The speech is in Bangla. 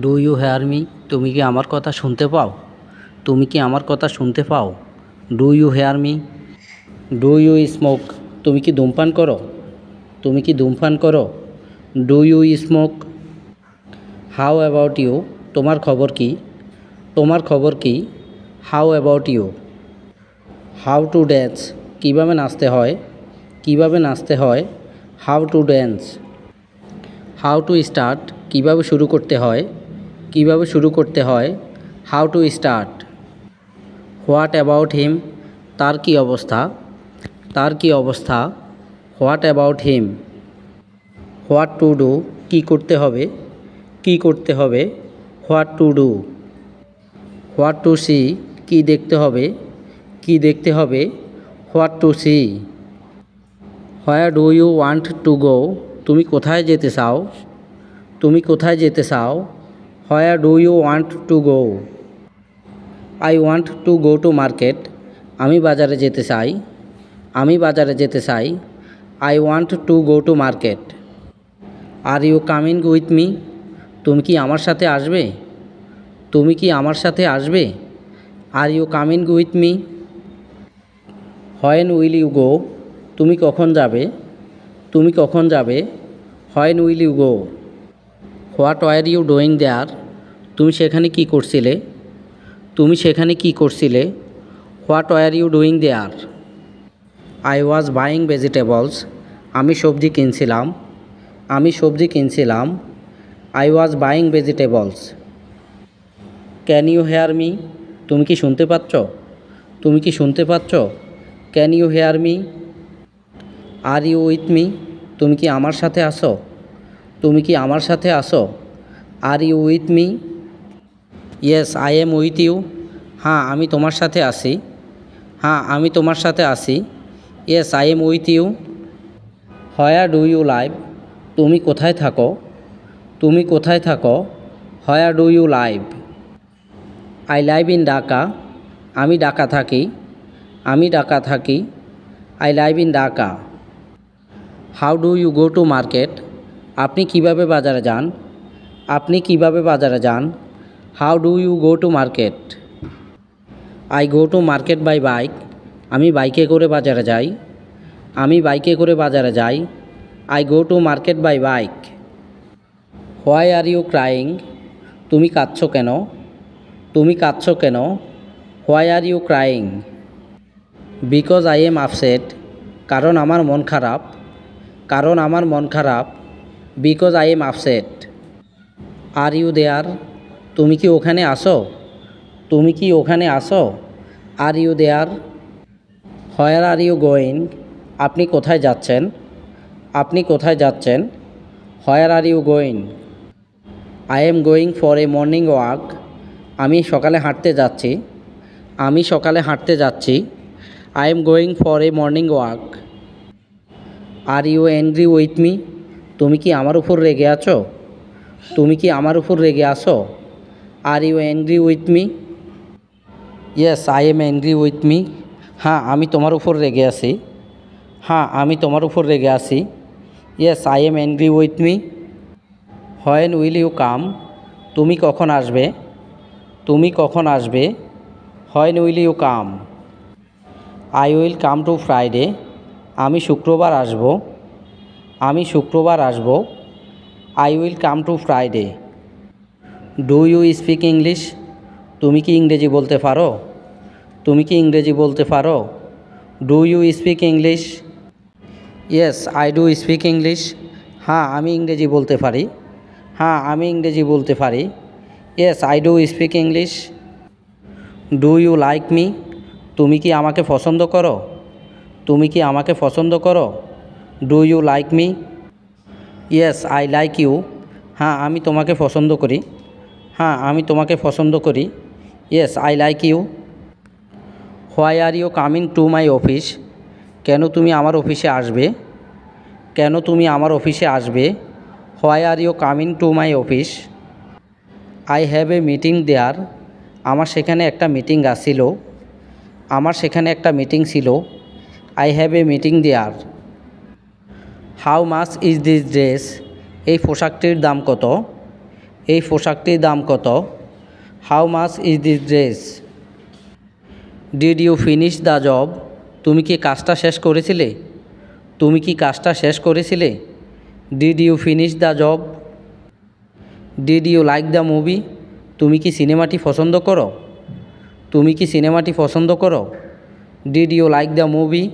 Do you hear me? তুমি কি আমার কথা শুনতে পাও? তুমি কি আমার কথা শুনতে পাও? Do you hear me? Do you smoke? তুমি কি ধূমপান করো? তুমি কি ধূমপান করো? Do you smoke? How about you? তোমার খবর কি? তোমার খবর কি? How about you? How to dance? কীভাবে নাচতে হয়? কীভাবে নাচতে হয়? How to dance? How to start? কীভাবে শুরু করতে হয়? কীভাবে শুরু করতে হয়? How to start? What about him? তার কী অবস্থা? তার কী অবস্থা? What about him? What to do? কী করতে হবে? কী করতে হবে? What to do? What to see? কী দেখতে হবে? কী দেখতে হবে? What to see? Where do you want to go? তুমি কোথায় যেতে চাও? তুমি কোথায় যেতে চাও? Where do you want to go? I want to go to market. আমি বাজারে যেতে চাই। আমি বাজারে যেতে চাই। I want to go to market. Are you coming with me? তুমি কি আমার সাথে আসবে? তুমি কি আমার সাথে আসবে? Are you coming with me? When will you go? তুমি কখন যাবে? তুমি কখন যাবে? When will you go? What were you doing there? তুমি সেখানে কি করছিলে? তুমি সেখানে কি করছিলে? What were you doing there? I was buying vegetables. আমি সবজি কিনছিলাম। আমি সবজি কিনছিলাম। I was buying vegetables. Can you hear me? তুমি কি শুনতে পাচ্ছ? তুমি কি শুনতে পাচ্ছ? Can you hear me? Are you with me? তুমি কি আমার সাথে আসো? তুমি কি আমার সাথে আসো? Are you with me? Yes I am with you. হ্যাঁ আমি তোমার সাথে আছি। হ্যাঁ আমি তোমার সাথে আছি। Yes I am with you. Where do you live? তুমি কোথায় থাকো? তুমি কোথায় থাকো? Where do you live? I live in Dhaka. আমি ঢাকা থাকি। আমি ঢাকা থাকি। I live in Dhaka. How do you go to market? আপনি কিভাবে বাজারে যান? আপনি কিভাবে বাজারে যান? How do you go to market? I go to market by bike. আমি বাইকে করে বাজারে যাই। আমি বাইকে করে বাজারে যাই। I go to market by bike. Why are you crying? তুমি কাঁদছো কেন? তুমি কাঁদছো কেন? Why are you crying? Because I am upset. কারণ আমার মন খারাপ। কারণ আমার মন খারাপ। Because I am upset. Are you there? তুমি কি ওখানে আসো? তুমি কি ওখানে আসো? Are you there? Where are you going? আপনি কোথায় যাচ্ছেন? আপনি কোথায় যাচ্ছেন? Where are you going? I am going for a morning walk. আমি সকালে হাঁটতে যাচ্ছি। আমি সকালে হাঁটতে যাচ্ছি। I am going for a morning walk. Are you angry with me? তুমি কি আমার উপর রেগে আছো? তুমি কি আমার উপর রেগে আছো? Are you angry with me? Yes I am angry with me. হ্যাঁ আমি তোমার উপর রেগে আছি। হ্যাঁ আমি তোমার উপর রেগে আছি। Yes I am angry with me. When will you come? তুমি কখন আসবে? তুমি কখন আসবে? When will you come? I will come to Friday. আমি শুক্রবার আসব। আমি শুক্রবার আসব। I will come to Friday. Do you speak English? তুমি কি ইংরেজি বলতে পারো? তুমি কি ইংরেজি বলতে পারো? Do you speak English? Yes I do speak English. হ্যাঁ আমি ইংরেজি বলতে পারি। হ্যাঁ আমি ইংরেজি বলতে পারি। Yes I do speak English. Do you like me? তুমি কি আমাকে পছন্দ করো? তুমি কি আমাকে পছন্দ করো? Do you like me? Yes I like you. হ্যাঁ আমি তোমাকে পছন্দ করি। হ্যাঁ আমি তোমাকে পছন্দ করি। Yes I like you. Why are you coming to my office? কেন তুমি আমার অফিসে আসবে? কেন তুমি আমার অফিসে আসবে? Why are you coming to my office? I have a meeting there. আমার সেখানে একটা মিটিং আসছিল। আমার সেখানে একটা মিটিং ছিল। I have a meeting there. How much is this dress? এই পোশাকটির দাম কত? এই পোশাকটির দাম কত? How much is this dress? Did you finish the job? তুমি কি কাজটা শেষ করেছিলে? তুমি কি কাজটা শেষ করেছিলে? Did you finish the job? Did you like the movie? তুমি কি সিনেমাটি পছন্দ করো? তুমি কি সিনেমাটি পছন্দ করো? Did you like the movie?